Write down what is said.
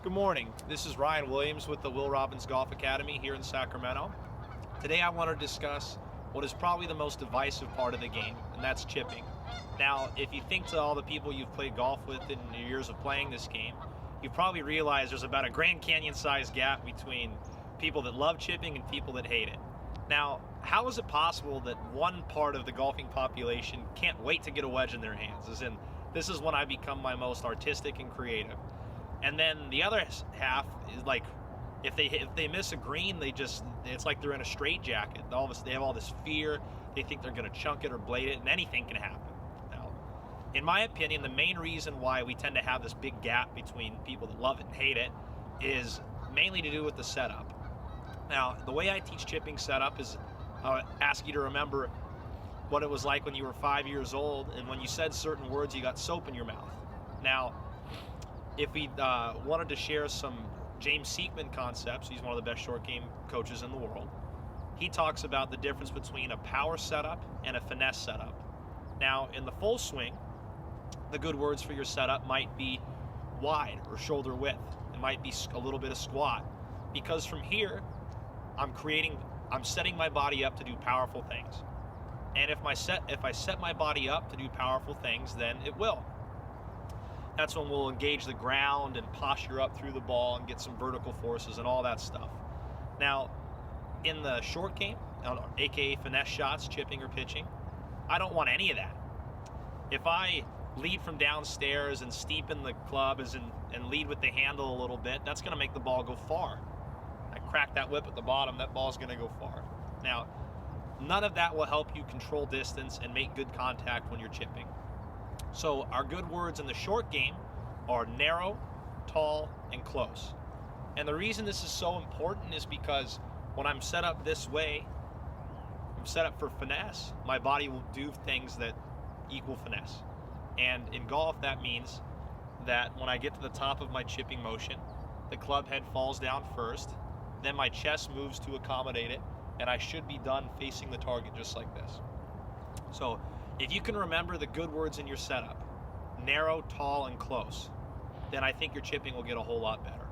Good morning. This is Ryan Williams with the Will Robbins Golf Academy here in Sacramento. Today I want to discuss what is probably the most divisive part of the game, and that's chipping. Now, if you think to all the people you've played golf with in your years of playing this game, you've probably realized there's about a Grand Canyon-sized gap between people that love chipping and people that hate it. Now, how is it possible that one part of the golfing population can't wait to get a wedge in their hands? As in, this is when I become my most artistic and creative. And then the other half is like, if they miss a green, it's like they're in a straitjacket. They have all this fear. They think they're going to chunk it or blade it, and anything can happen. Now, in my opinion, the main reason why we tend to have this big gap between people that love it and hate it is mainly to do with the setup. Now, the way I teach chipping setup is I ask you to remember what it was like when you were 5 years old, and when you said certain words, you got soap in your mouth. Now, if we wanted to share some James Seekman concepts, he's one of the best short game coaches in the world. He talks about the difference between a power setup and a finesse setup. Now, in the full swing, the good words for your setup might be wide or shoulder width. It might be a little bit of squat, because from here, I'm setting my body up to do powerful things. And if I set my body up to do powerful things, then it will. That's when we'll engage the ground and posture up through the ball and get some vertical forces and all that stuff. Now, in the short game, aka finesse shots, chipping or pitching, I don't want any of that. If I lead from downstairs and steepen the club and lead with the handle a little bit, that's going to make the ball go far. I crack that whip at the bottom, that ball's going to go far. Now, none of that will help you control distance and make good contact when you're chipping. So our good words in the short game are narrow, tall, and close. And the reason this is so important is because when I'm set up this way, I'm set up for finesse, my body will do things that equal finesse. And in golf, that means that when I get to the top of my chipping motion, the club head falls down first, then my chest moves to accommodate it, and I should be done facing the target just like this. So if you can remember the good words in your setup, narrow, tall, and close, then I think your chipping will get a whole lot better.